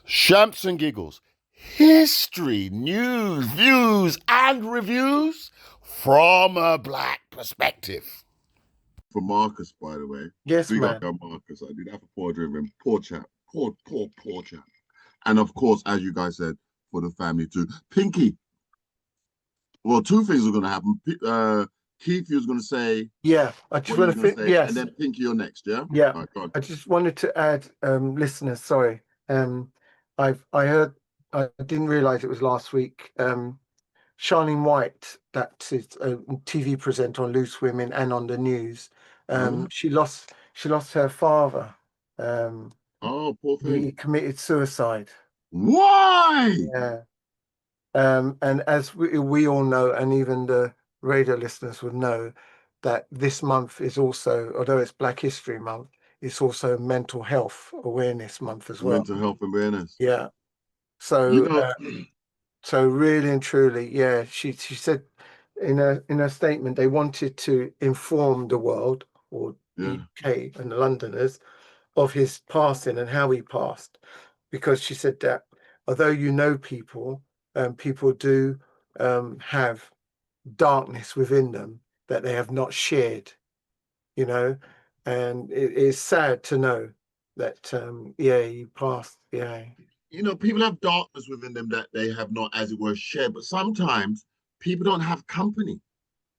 Shamps and giggles, history, news, views, and reviews from a black perspective. For Marcus, by the way. Yes, Big up man. on Marcus. I did have a poor driven. Poor chap. Poor chap. And of course, as you guys said, for the family too. Pinky. Well, two things are going to happen. Keith, you was going to say. Yeah, I just want to say, yes, and then Pinky, you're next. Yeah. yeah. All right, go on. I just wanted to add, listeners, sorry. I heard, I didn't realize it was last week. Charlene White, that is a TV presenter on Loose Women and on the news. She lost her father. Oh, poor thing. He committed suicide. Why? Yeah. And as we all know, and even the radio listeners would know, that this month is also, although it's Black History Month, it's also Mental Health Awareness Month as well. Mental health awareness. Yeah. So, so really and truly, yeah, she said in her statement they wanted to inform the world, or the UK and the Londoners, of his passing and how he passed, because she said that although people, people do have darkness within them that they have not shared, and it is sad to know that he passed. People have darkness within them that they have not, as it were, shared. But sometimes people don't have company.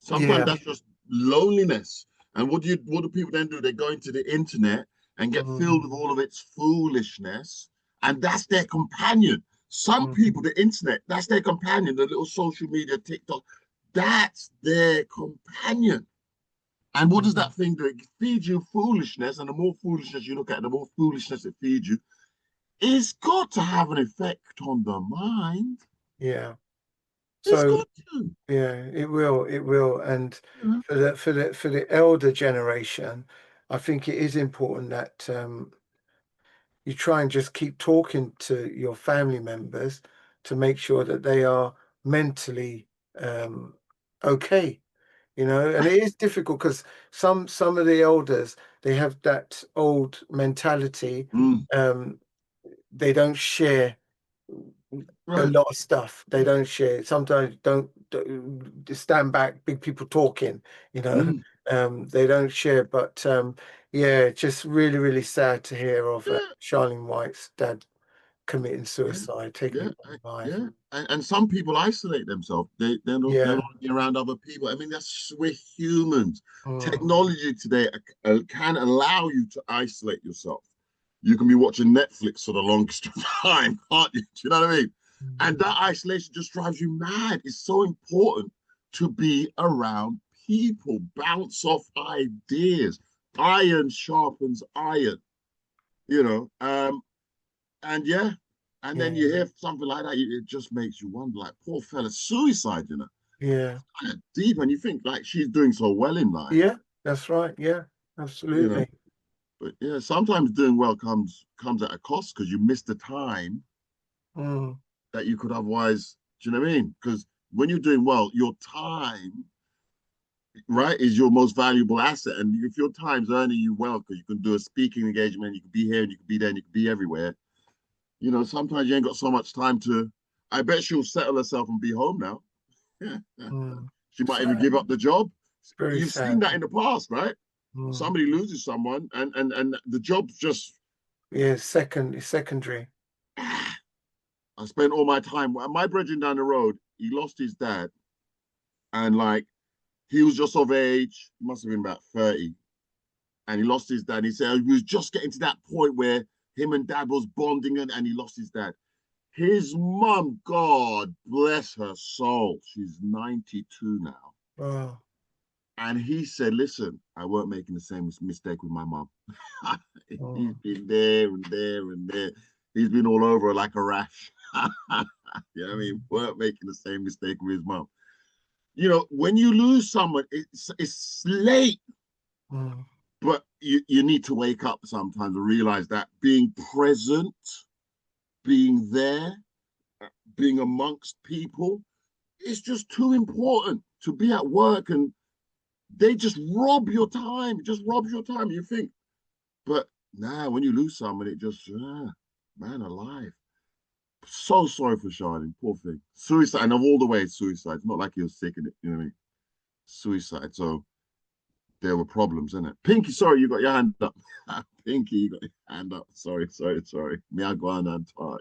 Sometimes that's just loneliness. And what do people then do? They go into the internet and get filled with all of its foolishness, and that's their companion. Some people, the internet, that's their companion. The little social media, TikTok, that's their companion. And what does that thing do? It feeds you foolishness, and the more foolishness you look at, the more foolishness it feeds you. It's got to have an effect on the mind. Yeah. It's got to. Yeah, it will. And for the elder generation, I think it is important that you try and just keep talking to your family members to make sure that they are mentally okay. And it is difficult because some of the elders, they have that old mentality. They don't share a lot of stuff. They don't share. Sometimes don't stand back. Big people talking. They don't share. But just really, really sad to hear of Charlene White's dad committing suicide, taking his own life. Yeah, and some people isolate themselves. They're not be around other people. I mean, we're humans. Technology today can allow you to isolate yourself. You can be watching Netflix for the longest time, can't you? Do you know what I mean? And that isolation just drives you mad. It's so important to be around people, bounce off ideas. Iron sharpens iron, and then you hear something like that, it just makes you wonder, like, poor fella, suicide, Yeah. Kind of deep, and you think, like, she's doing so well in life. Yeah, that's right. Yeah, absolutely. But yeah, sometimes doing well comes at a cost, because you miss the time that you could otherwise, do you know what I mean? Because when you're doing well, your time, right, is your most valuable asset. And if your time's earning you well, because you can do a speaking engagement, you can be here and you can be there and you can be everywhere. Sometimes you ain't got so much time to. I bet she'll settle herself and be home now. She might even give up the job. You've seen that in the past, right? Somebody loses someone, and the job's just secondary. I spent all my time. My brethren down the road, he lost his dad, and like he was just of age. He must have been about 30, and he lost his dad. He said he was just getting to that point where him and dad was bonding, and he lost his dad. His mum, God bless her soul, she's 92 now. Wow. And he said, listen, I weren't making the same mistake with my mum. He's been there and there and there. He's been all over like a rash. You know what I mean? Weren't making the same mistake with his mum. When you lose someone, it's late. But you need to wake up sometimes and realize that being present, being there, being amongst people, is just too important. To be at work and they just rob your time. It just robs your time. You think, but when you lose someone, it just, man alive. So sorry for Charlene, poor thing. Suicide, and of all the ways, suicide. It's not like he was sick in it, you know what I mean? Suicide. So there were problems in it. Pinky, sorry, you got your hand up. Pinky, you got your hand up. Sorry. Me, I go on and talk.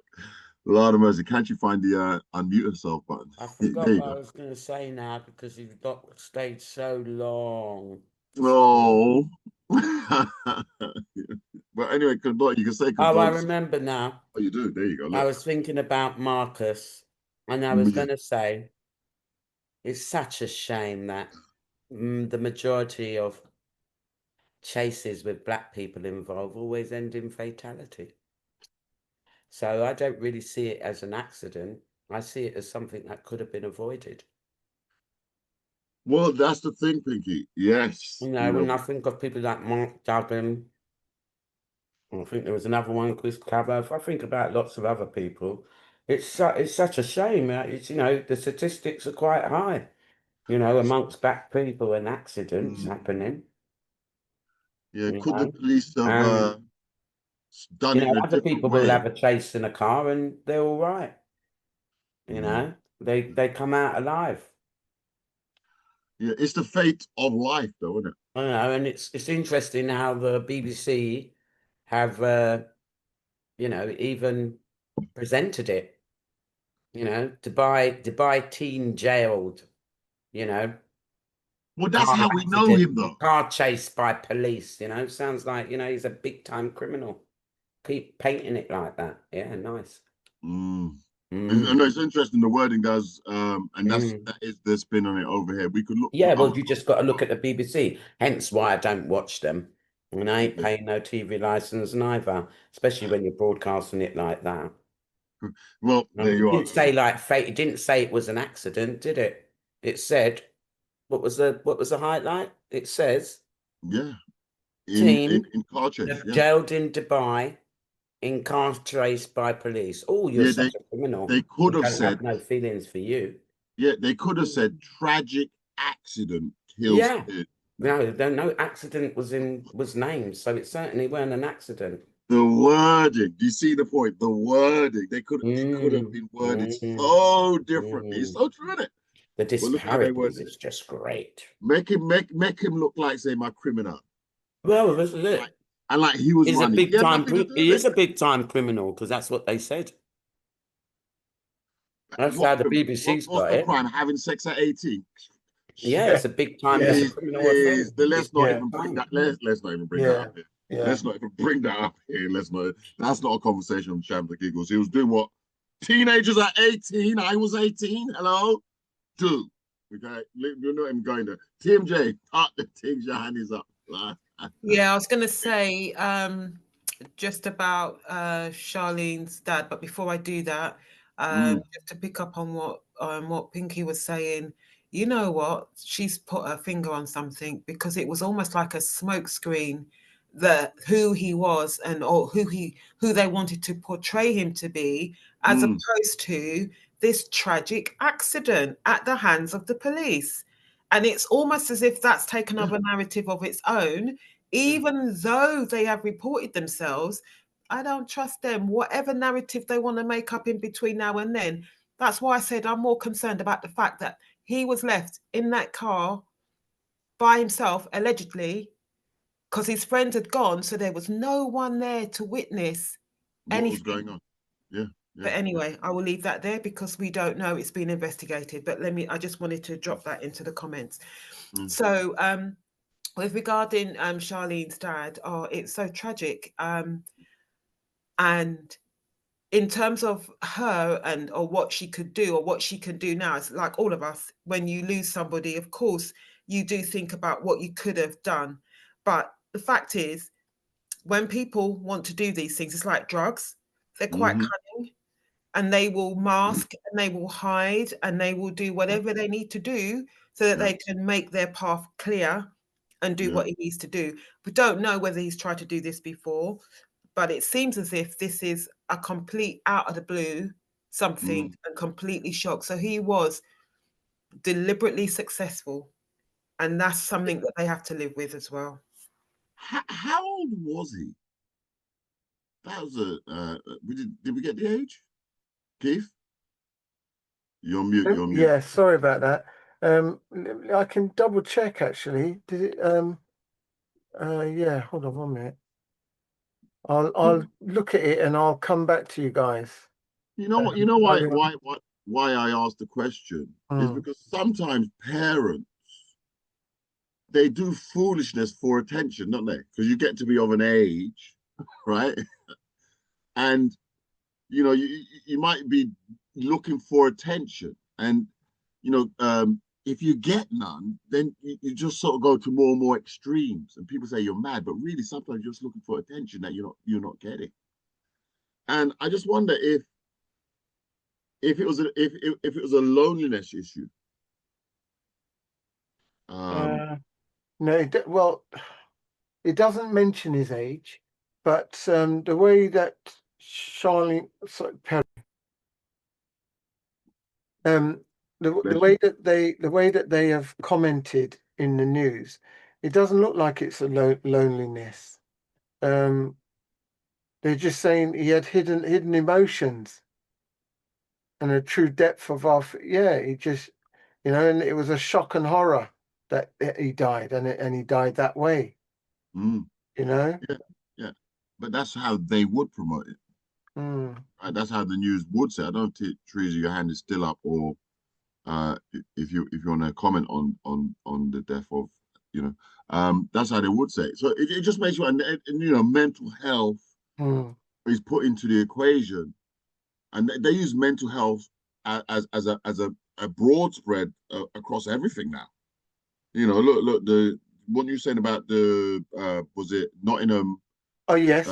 Lord of mercy, can't you find the unmute yourself button? I There forgot you what I go. was going to say now because you've stayed so long. No. But anyway, you can say Oh, I condolences. remember now. Oh, you do? There you go. I Look. was thinking about Marcus, and I was going to say it's such a shame that the majority of chases with black people involved always end in fatality. So I don't really see it as an accident. I see it as something that could have been avoided. Well, that's the thing, Pinky. Yes. You know, when I think of people like Mark Duggan, I think there was another one, Chris Clabber. If I think about lots of other people, it's such a shame. It's, you know, the statistics are quite high, you know, amongst black people and accidents happening. Yeah, You could the know, police have and done you it know, in a other different people will way? have a chase in a car and they're all right. You know, they come out alive. Yeah, it's the fate of life, though, isn't it? I know, and it's interesting how the BBC have you know, even presented it. You know, Dubai teen jailed. You know, Well, that's car how we know accident, him, though. car chased by police. You know, sounds like, you know, he's a big time criminal. Keep painting it like that. Yeah, nice. I know it's interesting. The wording does, and that Mm. is the spin on it over here. We could look Yeah, for well, other. you just got to look at the BBC. Hence why I don't watch them. And I ain't Yeah. paying no TV license neither, especially when you're broadcasting it like that. Well, there It you are. didn't say like fate. It didn't say it was an accident, did it? It said what was the highlight? It says Yeah, teen in car chase. Yeah, jailed in Dubai, incarcerated by police. Oh, you're yeah. such a criminal. They could We have don't have said. no feelings for you. Yeah, they could have said tragic accident kills Yeah. kid. No accident was named, so it certainly weren't an accident. The wording. Do you see the point? The wording. It could have Mm, been worded mm, so differently. It's mm. so true, isn't it? The But look how they disparities worded is it. just great. Make him look like, say, my criminal. Well, this is Like, it. and like he was He's a running. He big had time. nothing to do He with it. is a big time criminal because that's what they said. That's how the BBC's What's got the it. crime? Having sex at 18? Yeah, it's a big time. Yeah. It's a criminal offence. Let's not Yeah. even bring that. Let's not even bring that Yeah. up here. Yeah. Let's not even bring that up here. Let's not. That's not a conversation on Shams and Giggles. He was doing what? Teenagers at 18. I was 18. Hello? Do. Okay? You're not even going there. TMJ, take your hands up. Yeah, I was going to say just about Charlene's dad, but before I do that, just to pick up on what Pinky was saying, you know what? She's put her finger on something because it was almost like a smokescreen that who he was and or who they wanted to portray him to be, as opposed to this tragic accident at the hands of the police. And it's almost as if that's taken up a narrative of its own, even though they have reported themselves. I don't trust them. Whatever narrative they want to make up in between now and then. That's why I said I'm more concerned about the fact that he was left in that car by himself, allegedly, because his friends had gone. So there was no one there to witness What was anything. going on? Yeah. But anyway, I will leave that there because we don't know. It's been investigated. But I just wanted to drop that into the comments. So with regarding Charlene's dad, it's so tragic. And in terms of her or what she could do or what she can do now, it's like all of us, when you lose somebody, of course, you do think about what you could have done. But the fact is, when people want to do these things, it's like drugs. They're quite cunning. And they will mask and they will hide and they will do whatever they need to do so that they can make their path clear and do what he needs to do. We don't know whether he's tried to do this before, but it seems as if this is a complete out of the blue something and completely shocked. So he was deliberately successful, and that's something that they have to live with as well. How old was he? That was did we get the age? Keith, you're on mute. You're on mute. Yeah, sorry about that. I can double check actually. Did it? Yeah. Hold on 1 minute. I'll look at it and I'll come back to you guys. You know what? You know why I asked the question is because sometimes parents, they do foolishness for attention, don't they? Because you get to be of an age, right? And you know, you might be looking for attention, and you know, if you get none, then you just sort of go to more and more extremes. And people say you're mad, but really sometimes you're just looking for attention that you're not getting. And I just wonder if it was a loneliness issue. No, well, it doesn't mention his age, but the way that Charlene, sorry, Perry, the way that they have commented in the news, it doesn't look like it's a loneliness. They're just saying he had hidden emotions and a true depth of he just, you know, and it was a shock and horror that he died, and he died that way. You know? Yeah. But that's how they would promote it. Right? That's how the news would say. I don't think, Teresa, your hand is still up, or if you want to comment on the death of, you know, that's how they would say it. So it just makes you, and you know, mental health is put into the equation, and they use mental health as a broad spread across everything now. You know, look, what you saying about the was it Nottingham? Oh yes,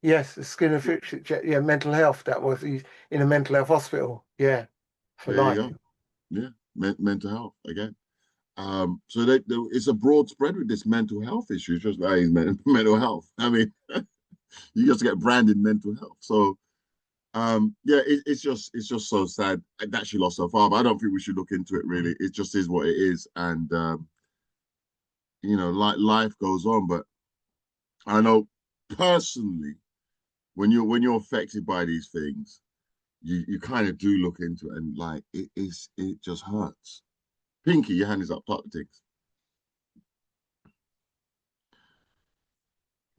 yes, the Skinner Fitch, yeah, mental health. That was, he's in a mental health hospital. Yeah, for there life. You go. Yeah, mental health again. So it's a broad spread with this mental health issue. It's just like mental health. I mean, you just get branded mental health. So, yeah, it's just so sad that she lost her father. I don't think we should look into it really. It just is what it is, and you know, life goes on. But I know personally, when you're affected by these things, you kind of do look into it, and like it just hurts. Pinky, your hand is up. Talk to things.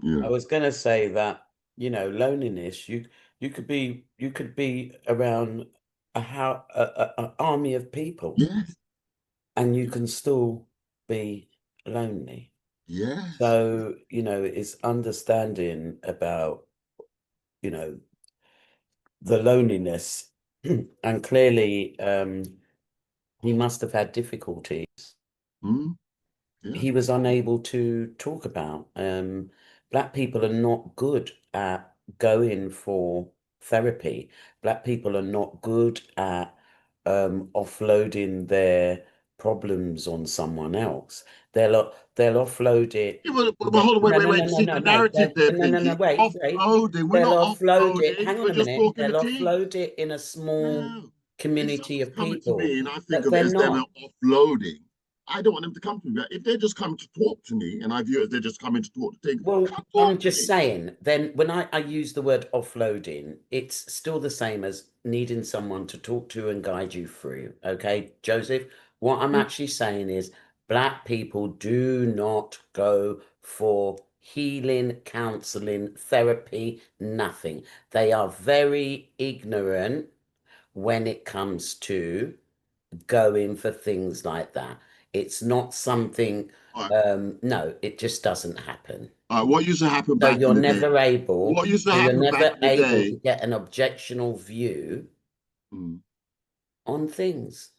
Yeah. I was going to say that, you know, loneliness, you could be around an army of people. Yes. And you can still be lonely. Yes. So, you know, it's understanding about, you know, the loneliness. And clearly he must have had difficulties. Yeah. He was unable to talk about. Black people are not good at going for therapy. Black people are not good at offloading their problems on someone else. They'll offload it. Yeah, well, hold on, wait. See, the narrative there, Pinky. Wait. Offloading. We're They'll not offload it. offloading. Hang on We're a just minute. talking They'll to teams. offload it in a small community of coming people. to me, and I think But of it they're as them not. offloading. I don't want them to come to me. If they're just coming to talk to me, and I view it as they're just coming to talk to things, Well, talk I'm to just me. saying, then when I use the word offloading, it's still the same as needing someone to talk to and guide you through. Okay, Joseph, what I'm actually saying is Black people do not go for healing, counselling, therapy, nothing. They are very ignorant when it comes to going for things like that. It's not something, no, it just doesn't happen. What used to happen So back you're in the day? never able, What used to so you're happen back never in the able day? to get an objectional view on things.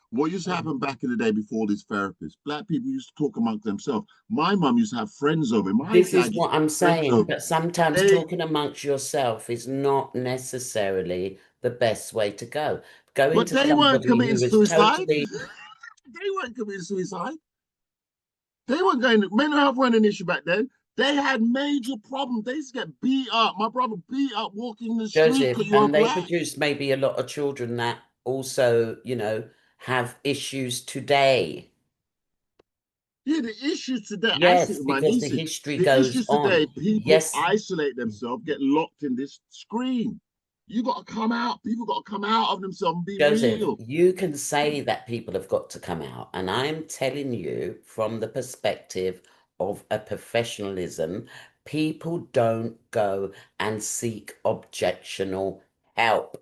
What used to happen back in the day before these therapists? Black people used to talk amongst themselves. My mum used to have friends over. This is what I'm saying, but sometimes They- talking amongst yourself is not necessarily the best way to go. Going But to they weren't somebody committing who is suicide. totally, They weren't committing suicide. They weren't going. Mental health weren't an issue back then. They had major problems. They used to get beat up. My brother beat up walking the street Joseph, because you were and they black. produce maybe a lot of children that also, you know, have issues today. Yeah, the issues today, I see Yes, it with my because the nieces. history The goes issues on. today, people Yes. isolate themselves, get locked in this screen. You got to come out. People got to come out of themselves and be Joseph, real. you can say that people have got to come out, and I'm telling you from the perspective of a professionalism, people don't go and seek objectional help.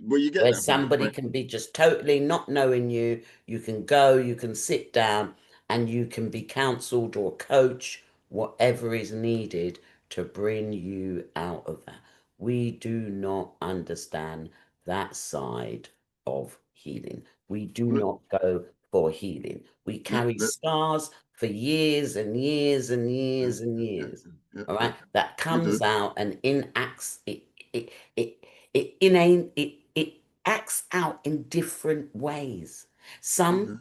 Well, you get Where that from your somebody friend. can be just totally not knowing you, you can go, you can sit down, and you can be counseled or coached, whatever is needed to bring you out of that. We do not understand that side of healing. We do Look, not go for healing. We carry scars for years and years and years and years. All right, that we do. comes out and enacts it acts out in different ways. Some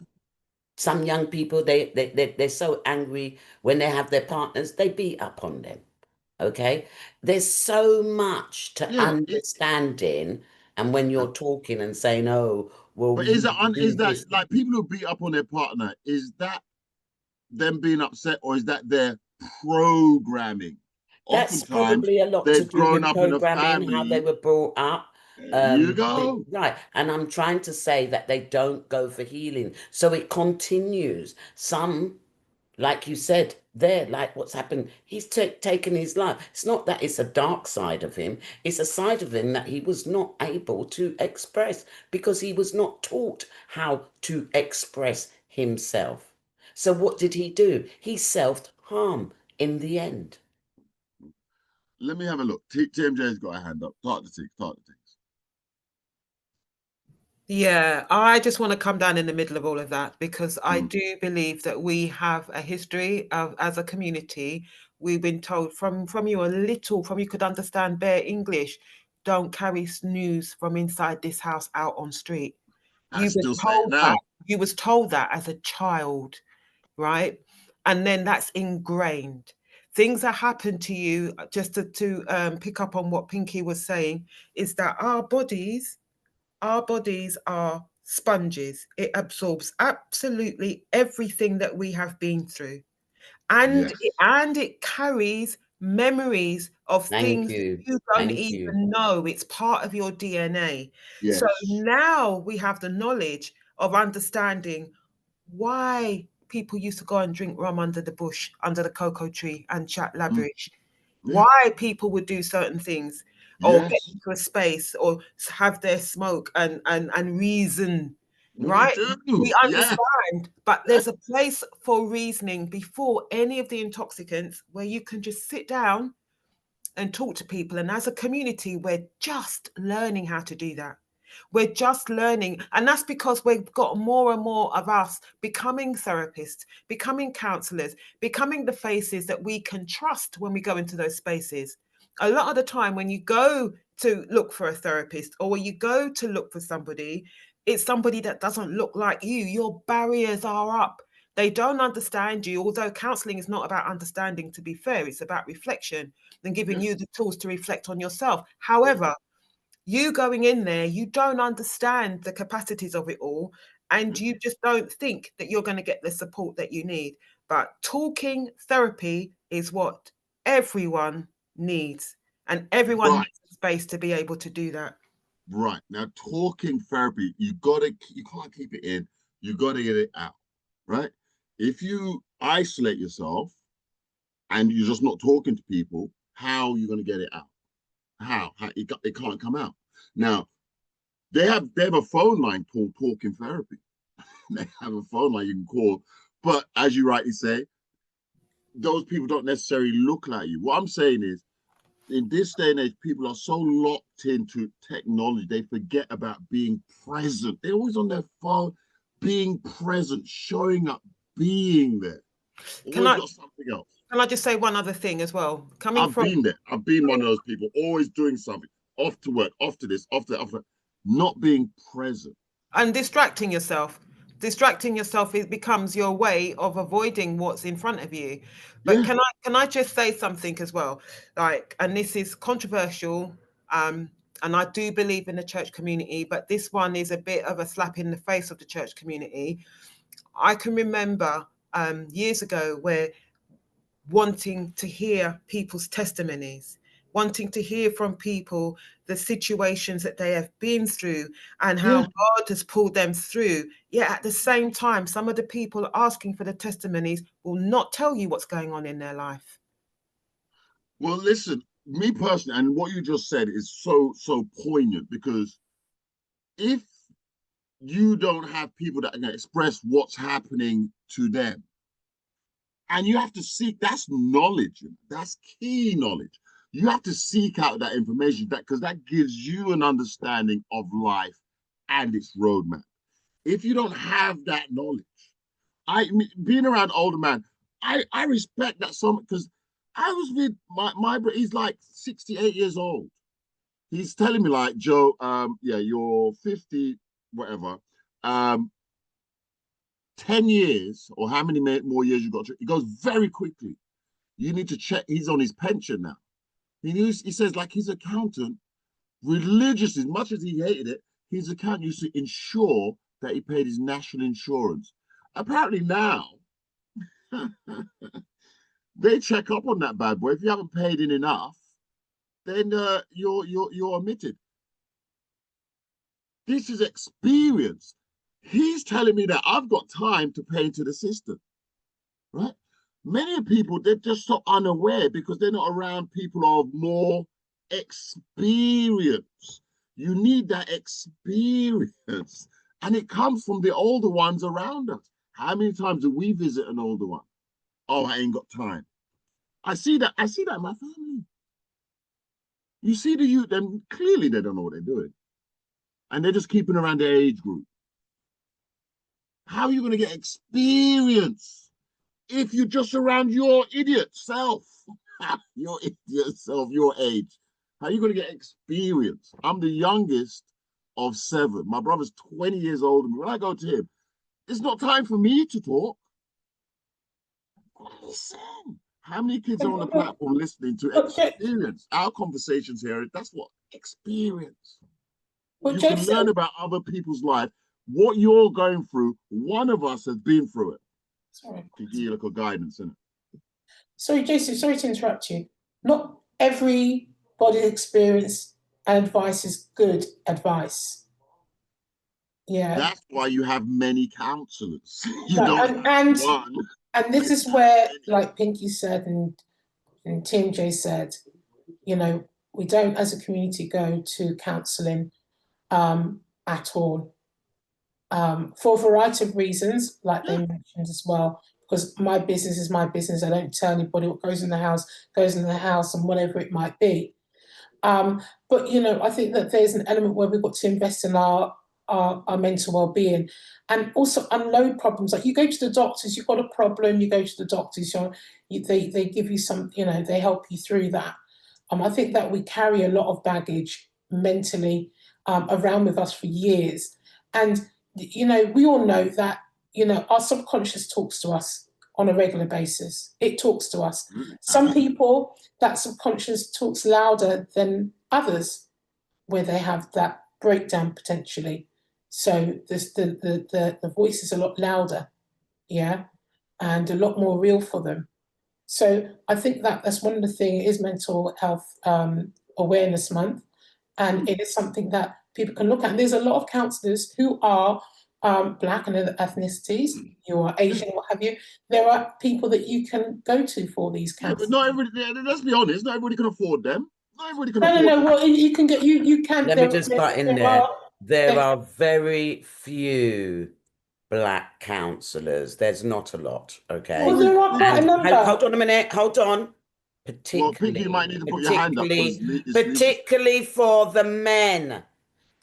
young people, they're so angry when they have their partners, they beat up on them. Okay, there's so much to understanding, and when you're talking and saying, "Oh, well, But you is do that this," like people who beat up on their partner? Is that them being upset, or is that their programming? that's Oftentimes, probably a lot to they've do grown with up in a programming, how they family. were brought up. You go. Right, and I'm trying to say that they don't go for healing, so it continues. Some, like you said, there, like what's happened, he's taken his life. It's not that it's a dark side of him, it's a side of him that he was not able to express because he was not taught how to express himself. So what did he do? He self-harm in the end. Let me have a look. TMJ's got a hand up. Start the things. Yeah, I just want to come down in the middle of all of that because I do believe that we have a history of, as a community, we've been told from you could understand bare English, don't carry news from inside this house out on street. I still say it now. You was told that as a child, right? And then that's ingrained. Things that happen to you, just to pick up on what Pinky was saying, is that our bodies are sponges. It absorbs absolutely everything that we have been through. And it carries memories of things that you don't even know. It's part of your DNA. Yes. So now we have the knowledge of understanding why people used to go and drink rum under the bush, under the cocoa tree and chat lavish. Why people would do certain things or get into a space or have their smoke and reason, right? We understand, but there's a place for reasoning before any of the intoxicants where you can just sit down and talk to people. And as a community, we're just learning how to do that. We're just learning. And that's because we've got more and more of us becoming therapists, becoming counselors, becoming the faces that we can trust when we go into those spaces. A lot of the time when you go to look for a therapist or when you go to look for somebody, it's somebody that doesn't look like you. Your barriers are up. They don't understand you, although counselling is not about understanding, to be fair. It's about reflection and giving you the tools to reflect on yourself. However, you going in there, you don't understand the capacities of it all, and you just don't think that you're going to get the support that you need. But talking therapy is what everyone needs, and everyone needs a space to be able to do that. Right. Now, talking therapy, you can't keep it in. You got to get it out, right? If you isolate yourself and you're just not talking to people, how are you going to get it out? How it can't come out. Now, they have a phone line called talking therapy. They have a phone line you can call, but as you rightly say, those people don't necessarily look like you. What I'm saying is, in this day and age, people are so locked into technology, they forget about being present. They're always on their phone, being present, showing up, being there. Always got something else. Can I just say one other thing as well? I've been there. I've been one of those people, always doing something, off to work, off to this, off to that, off to that, not being present. And distracting yourself. Distracting yourself, it becomes your way of avoiding what's in front of you. But can I just say something as well? Like, and this is controversial, and I do believe in the church community, but this one is a bit of a slap in the face of the church community. I can remember years ago where wanting to hear people's testimonies, wanting to hear from people the situations that they have been through and how God has pulled them through. Yet at the same time, some of the people asking for the testimonies will not tell you what's going on in their life. Well, listen, me personally, and what you just said is so poignant, because if you don't have people that can express what's happening to them, and you have to seek, that's knowledge, that's key knowledge. You have to seek out that information, because that gives you an understanding of life and its roadmap. If you don't have that knowledge, being around older man, I respect that so much, because I was with my he's like 68 years old. He's telling me like, Joe, yeah, you're 50, whatever. 10 years or how many more years you got to, it goes very quickly. You need to check. He's on his pension now. He says, like, his accountant religiously, as much as he hated it, his accountant used to ensure that he paid his national insurance. Apparently now they check up on that bad boy. If you haven't paid in enough, then you're omitted. This is experience. He's telling me that I've got time to pay into the system, right? Many people, they're just so unaware because they're not around people of more experience. You need that experience, and it comes from the older ones around us. How many times do we visit an older one? Oh, I ain't got time. I see that in my family. You see the youth, and clearly they don't know what they're doing. And they're just keeping around their age group. How are you going to get experience if you're just around your idiot self? Your idiot self, your age. How are you going to get experience? I'm the youngest of 7. My brother's 20 years older than me. When I go to him, it's not time for me to talk. Listen. How many kids are on the platform listening to experience? Our conversations here, that's what experience. Well, you can learn about other people's life. What you're going through, one of us has been through it. Sorry. To give you a little guidance in it. Sorry, Jason, sorry to interrupt you. Not everybody's experience and advice is good advice. Yeah. That's why you have many counselors. You don't and one. And this is where, like Pinky said and Tim J said, you know, we don't as a community go to counselling at all. For a variety of reasons, like they mentioned as well, because my business is my business. I don't tell anybody what goes in the house, and whatever it might be. But, you know, I think that there's an element where we've got to invest in our mental well-being and also unload problems. Like you go to the doctors, you've got a problem, you go to the doctors, they give you some, you know, they help you through that. I think that we carry a lot of baggage mentally around with us for years. And, you know, we all know that, you know, our subconscious talks to us on a regular basis. It talks to us. Some people, that subconscious talks louder than others, where they have that breakdown potentially. So the voice is a lot louder, yeah, and a lot more real for them. So I think that's one of the things is Mental Health Awareness Month, and it is something that people can look at. And there's a lot of counsellors who are Black and other ethnicities, you are Asian, what have you. There are people that you can go to for these counsellors. But not everybody, let's be honest, not everybody can afford them. Not everybody can afford them. Well, you can get, you can. Let me just butt in there. There are very few Black counsellors. There's not a lot, okay? Well, there are quite a number. Hold on a minute, hold on. Particularly, you might need to put your hand up. Particularly for the men.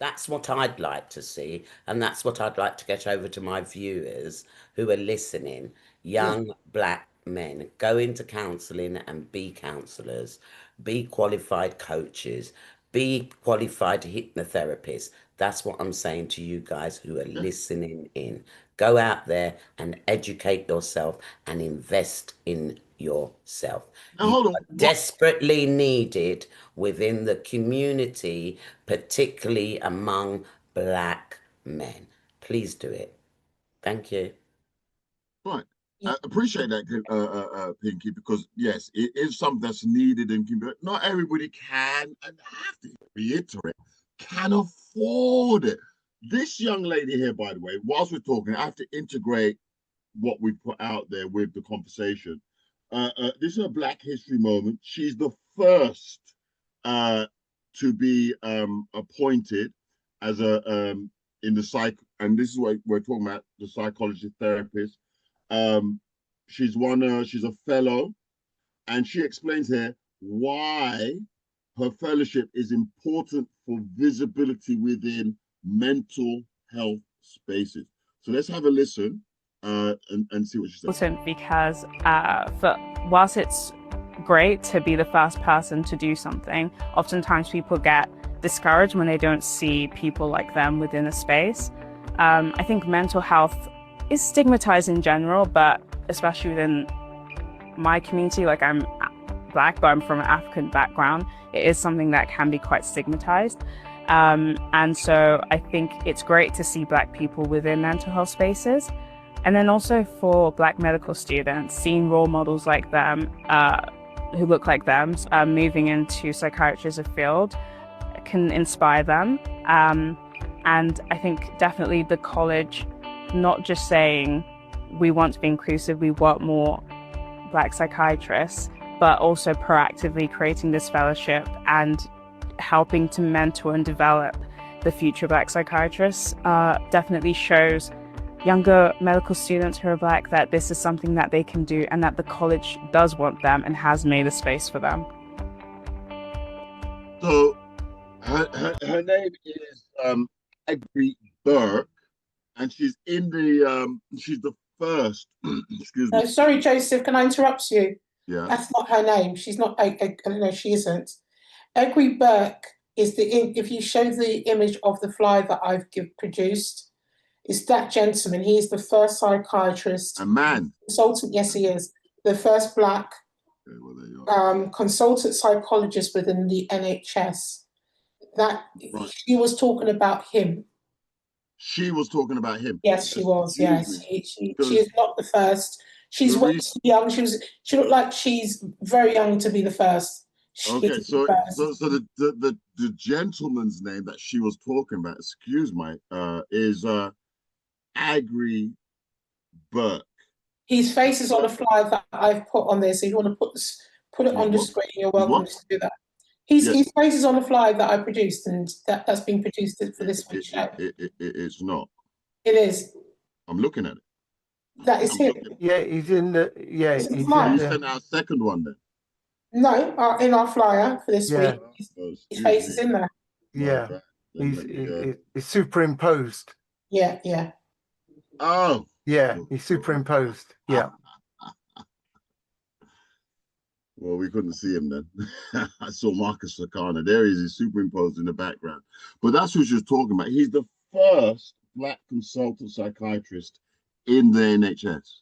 That's what I'd like to see, and that's what I'd like to get over to my viewers who are listening. Young Black men, go into counselling and be counsellors, be qualified coaches, be qualified hypnotherapists. That's what I'm saying to you guys who are listening in. Go out there and educate yourself and invest in yourself. Hold on. Desperately needed within the community, particularly among Black men. Please do it. Thank you. Right. I appreciate that, Pinky, because yes, it is something that's needed and can be, not everybody can, and I have to reiterate, can afford it. This young lady here, by the way, whilst we're talking, I have to integrate what we put out there with the conversation. This is a Black History moment. She's the first to be appointed as a in the psych, and this is what we're talking about, the psychologist therapist. She's a fellow, and she explains here why her fellowship is important for visibility within mental health spaces. So let's have a listen and see what she says. Important because whilst it's great to be the first person to do something, oftentimes people get discouraged when they don't see people like them within a space. I think mental health is stigmatized in general, but especially within my community, like I'm Black, but I'm from an African background, it is something that can be quite stigmatized. And so I think it's great to see Black people within mental health spaces. And then also for Black medical students, seeing role models like them, who look like them, moving into psychiatry as a field can inspire them. And I think definitely the college, not just saying we want to be inclusive, we want more Black psychiatrists, but also proactively creating this fellowship and helping to mentor and develop the future Black psychiatrists definitely shows younger medical students who are Black that this is something that they can do and that the college does want them and has made a space for them. So her name is Agri Burke, and she's in the she's the first excuse me. No, sorry, Joseph, can I interrupt you? Yeah. That's not her name. She's not, no, she isn't. Agri Burke is if you show the image of the flyer that I've produced, it's that gentleman. He is the first psychiatrist. A man. Consultant, yes, he is. The first Black consultant psychologist within the NHS. That right. She was talking about him. She was talking about him. Yes, she was. Yes, she is not the first. She's way too young. She looked like she's very young to be the first. Okay, so the gentleman's name that she was talking about, excuse me, is Agri Burke. His face is on a flyer that I've put on there. So if you want to put it on the screen, you're welcome to do that. His face is on a flyer that I produced, and that's been produced for this week's show. It's not. It is. I'm looking at it. That is him. Yeah, he's in the. Yeah, he's in You sent our second one then. No, in our flyer for this week, his face is in there. Yeah, he's superimposed. Yeah. Oh. Yeah, he's superimposed. Yeah. Well, we couldn't see him then. I saw Marcus Sakana. There he is. He's superimposed in the background. But that's what she was talking about. He's the first Black consultant psychiatrist in the NHS.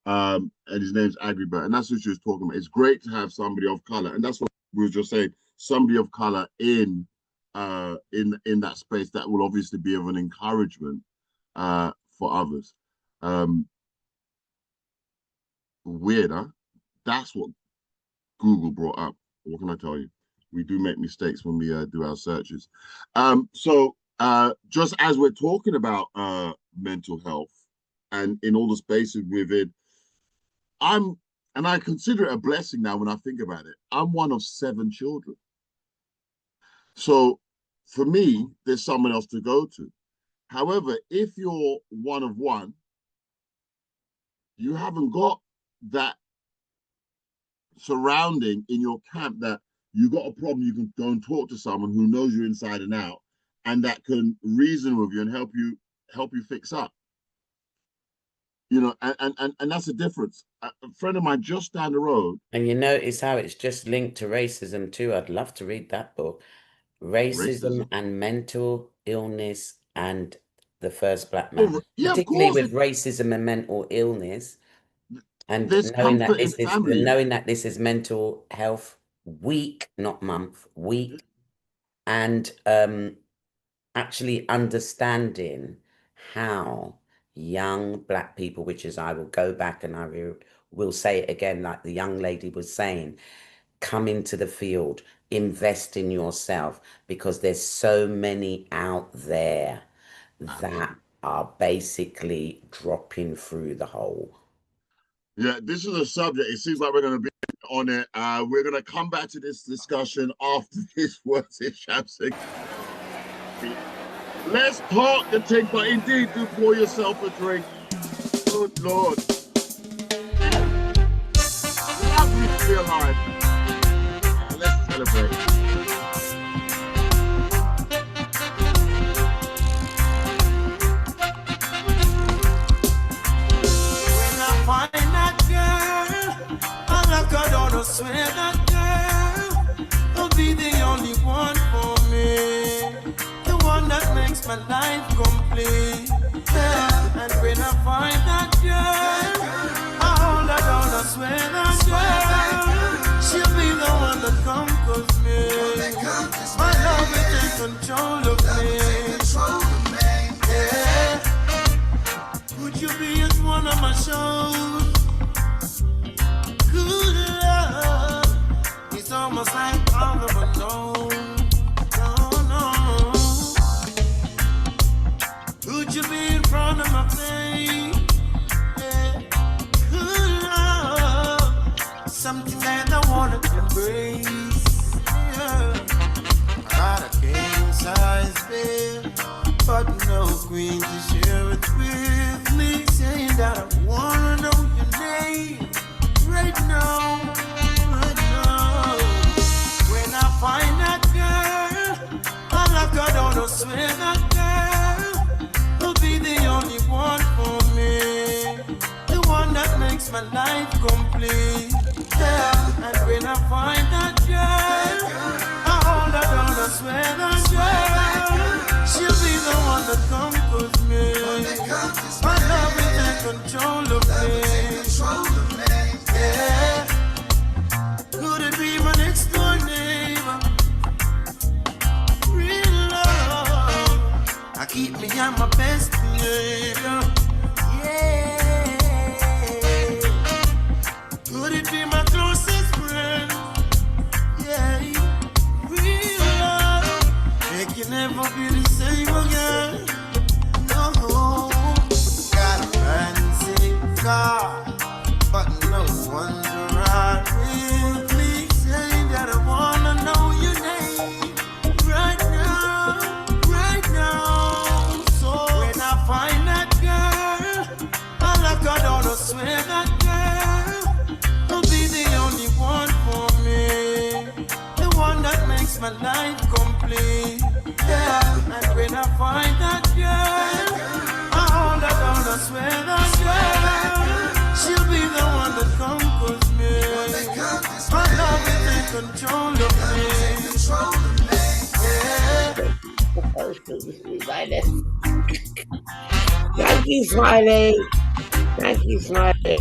And his name's Agri Burke. And that's what she was talking about. It's great to have somebody of color. And that's what we were just saying. Somebody of color in that space that will obviously be of an encouragement for others. Weird, huh? That's what Google brought up. What can I tell you? We do make mistakes when we do our searches. So just as we're talking about mental health and in all the spaces within, I consider it a blessing now when I think about it. I'm one of 7 children. So for me, there's someone else to go to. However, if you're one of one, you haven't got that surrounding in your camp that you got a problem, you can go and talk to someone who knows you inside and out and that can reason with you and help you fix up. You know, and that's the difference. A friend of mine just down the road. And you notice how it's just linked to racism too. I'd love to read that book. Racism and mental illness and the first Black man. Well, yeah, particularly with racism and mental illness. And knowing that this is mental health week, not month, week, and actually understanding how young Black people, which is, I will go back and I will say it again, like the young lady was saying, come into the field, invest in yourself, because there's so many out there that are basically dropping through the hole. Yeah, this is a subject. It seems like we're going to be on it. We're going to come back to this discussion after this words in Shamsing. Let's talk and take, but indeed do pour yourself a drink. Good Lord. Happy to be alive. Let's celebrate. I swear that girl will be the only one for me, the one that makes my life complete. Yeah. And when I find that girl, I hold her down, I swear that girl, she'll be the one that conquers me. My love will take control of me. Yeah. Would you be as one of my shows? It's almost like all of a no. Would you be in front of my face? Yeah. Good love, something that I wanna embrace. Yeah. I got a king size bed, but no queen to share it with me. Saying that I wanna know your name right now. Find that girl, I like her down, I swear that girl will be the only one for me, the one that makes my life complete. Yeah. And when I find that girl, I hold her down, I swear that girl, she'll be the one that conquers me. My love will take control of me. Yeah. Could it be my next door neighbor? Real love, I keep me on my best behavior. Yeah. Could it be my closest friend? Yeah. Real love, it can never be the same again. No. Got a fancy car, but no one's around with me, saying that I wanna know your name right now. So when I find that girl, I like her down, I swear that girl will be the only one for me, the one that makes my life complete. Yeah. And when I find that girl, I hold her down, I swear that girl, she'll be the one that conquers me. My love will take control of me. Yeah. Thank you, Smiley. Thank you, Smiley.